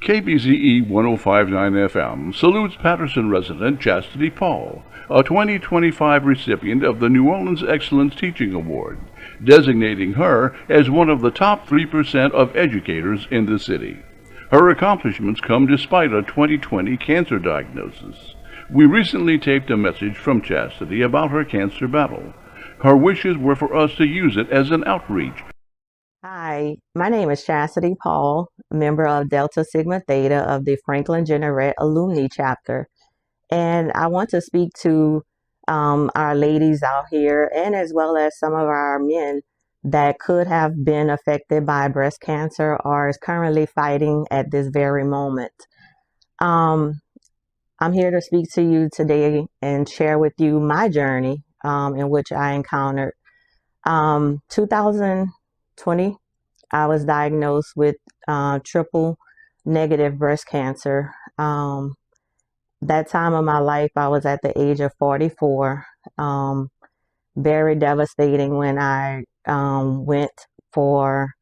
KBZE 1059 FM salutes Patterson resident Chastity Paul, a 2025 recipient of the New Orleans Excellence Teaching Award, designating her as one of the top 3% of educators in the city. Her accomplishments come despite a 2020 cancer diagnosis. We recently taped a message from Chastity about her cancer battle. Her wishes were for us to use it as an outreach. Hi, my name is Chastity Paul, member of Delta Sigma Theta of the Franklin Jeanneret Alumni Chapter. And I want to speak to our ladies out here and as well as some of our men that could have been affected by breast cancer or is currently fighting at this very moment. Um, I'm here to speak to you today and share with you my journey in which I encountered 2020. I was diagnosed with triple negative breast cancer. That time of my life, I was at the age of 44. Very devastating when I went for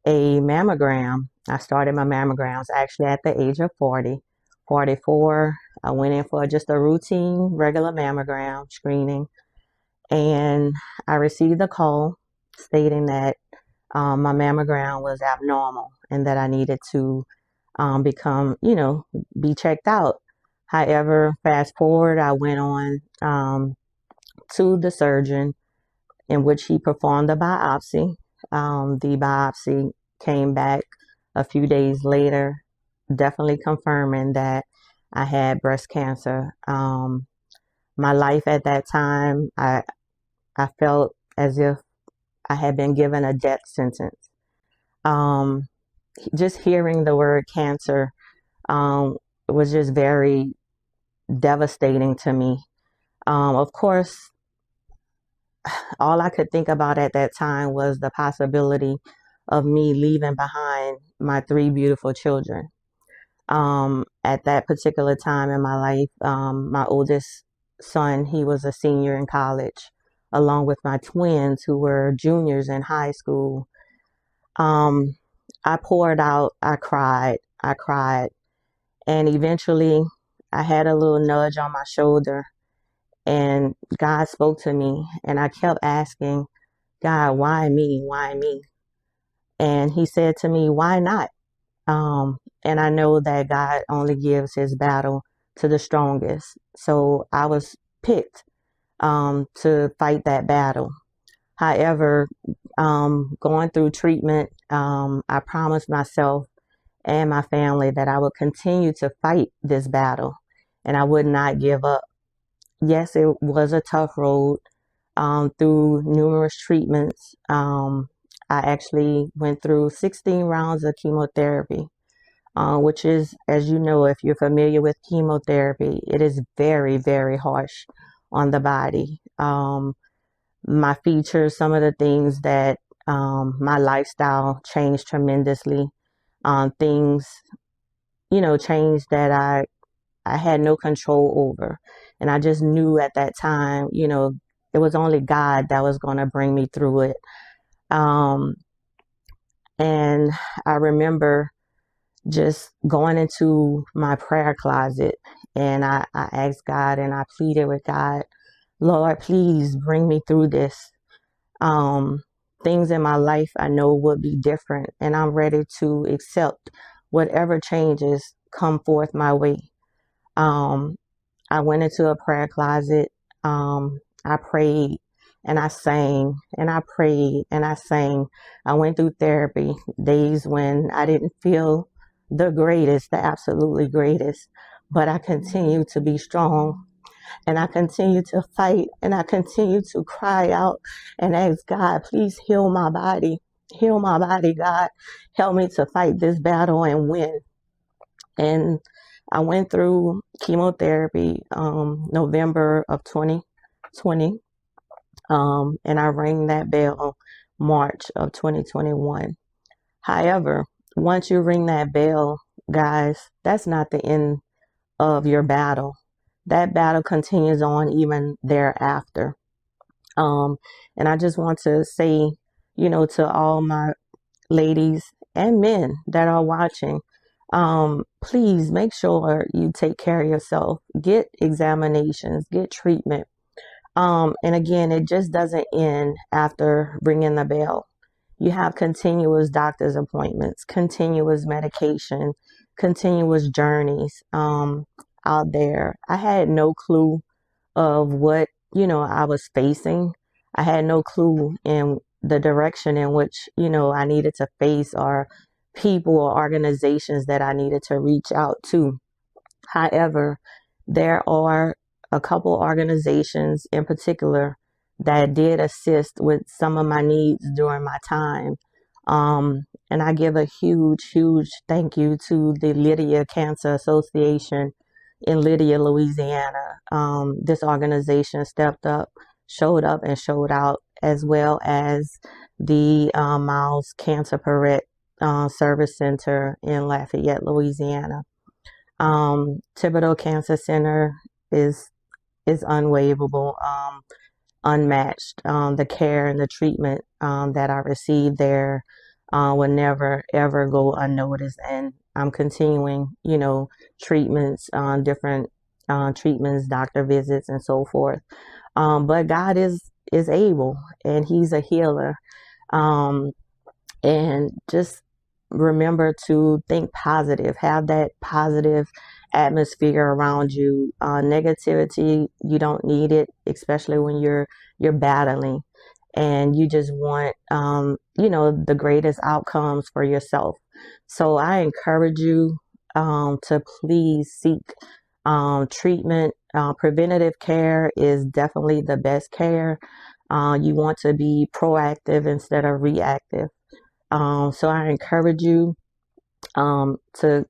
a mammogram. I started my mammograms actually at the age of 40. 44, I went in for just a routine, regular mammogram screening, and I received a call stating that my mammogram was abnormal and that I needed to be checked out. However, fast forward, I went on to the surgeon in which he performed a biopsy. The biopsy came back a few days later, definitely confirming that I had breast cancer. My life at that time, I felt as if I had been given a death sentence. Um, just hearing the word cancer was just very devastating to me. Of course, all I could think about at that time was the possibility of me leaving behind my three beautiful children. At that particular time in my life, my oldest son, he was a senior in college, along with my twins who were juniors in high school. Um, I poured out, I cried, and eventually I had a little nudge on my shoulder and God spoke to me and I kept asking, God, why me? Why me? And he said to me, why not? And I know that God only gives his battle to the strongest. So I was picked to fight that battle. However, going through treatment, I promised myself and my family that I would continue to fight this battle and I would not give up. Yes, it was a tough road through numerous treatments. I actually went through 16 rounds of chemotherapy, which is, as you know, if you're familiar with chemotherapy, it is very, very harsh on the body. My features, some of the things that my lifestyle changed tremendously. Things, changed that I had no control over. And I just knew at that time, it was only God that was going to bring me through it. Um, and I remember just going into my prayer closet and I asked God and I pleaded with God, Lord, please bring me through this. Um, Things in my life I know would be different and I'm ready to accept whatever changes come forth my way. Um, I went into a prayer closet. I prayed and I sang and I prayed and I sang. I went through therapy days when I didn't feel the greatest, the absolutely greatest, but I continued to be strong and I continued to fight and I continued to cry out and ask God, please heal my body. Heal my body, God. Help me to fight this battle and win. And I went through chemotherapy November of 2020, and I rang that bell March of 2021. However, once you ring that bell, guys, that's not the end of your battle. That battle continues on even thereafter. Um, and I just want to say, to all my ladies and men that are watching, Please make sure you take care of yourself. Get examinations, get treatment. And again, it just doesn't end after ringing the bell. You have continuous doctor's appointments, continuous medication, continuous journeys out there. I had no clue of what, I was facing. I had no clue in the direction in which, I needed to face, or people or organizations that I needed to reach out to. However, there are a couple organizations in particular that did assist with some of my needs during my time. And I give a huge, huge thank you to the Lydia Cancer Association in Lydia, Louisiana. This organization stepped up, showed up, and showed out, as well as the Miles Cancer Parette Service Center in Lafayette, Louisiana. Thibodeau Cancer Center is unwaverable, unmatched. The care and the treatment that I received there will never ever go unnoticed, and I'm continuing, treatments, different treatments, doctor visits, and so forth. But God is able, and He's a healer. Um, and just remember to think positive, have that positive atmosphere around you. Negativity, you don't need it, especially when you're battling and you just want the greatest outcomes for yourself. So I encourage you to please seek treatment. Preventative care is definitely the best care. You want to be proactive instead of reactive. So I encourage you to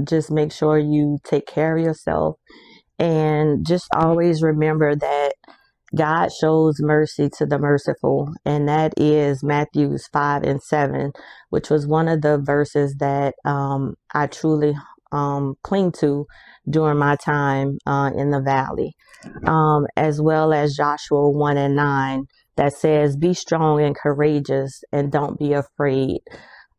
just make sure you take care of yourself, and just always remember that God shows mercy to the merciful, and that is Matthews 5:7, which was one of the verses that I truly cling to during my time in the valley, as well as Joshua 1:9 that says, "Be strong and courageous, and don't be afraid."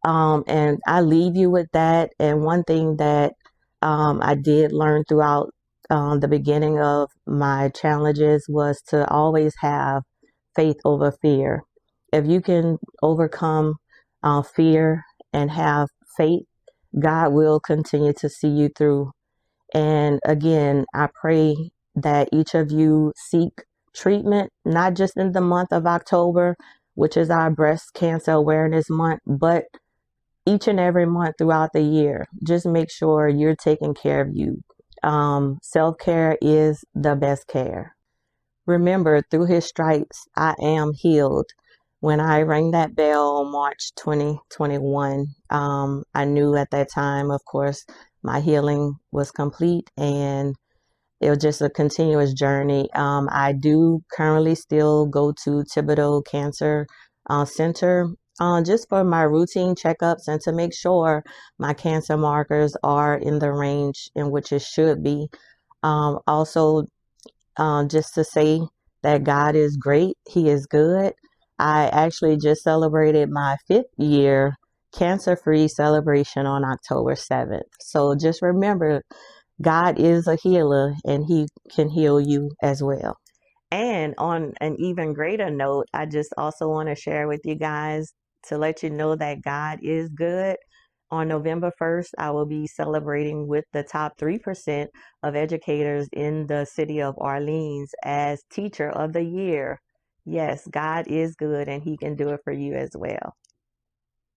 And I leave you with that. And one thing that I did learn throughout the beginning of my challenges was to always have faith over fear. If you can overcome fear and have faith, God will continue to see you through. And again, I pray that each of you seek treatment, not just in the month of October, which is our breast cancer awareness month, but each and every month throughout the year. Just make sure you're taking care of you. Self-care is the best care. Remember, through His stripes, I am healed. When I rang that bell on March 2021, I knew at that time, of course, my healing was complete, and it was just a continuous journey. I do currently still go to Thibodeau Cancer Center just for my routine checkups and to make sure my cancer markers are in the range in which it should be. Also, just to say that God is great, He is good. I actually just celebrated my 5th year cancer-free celebration on October 7th. So just remember, God is a healer, and He can heal you as well. And on an even greater note, I just also want to share with you guys to let you know that God is good. On November 1st, I will be celebrating with the top 3% of educators in the city of Orleans as Teacher of the Year. Yes, God is good, and He can do it for you as well.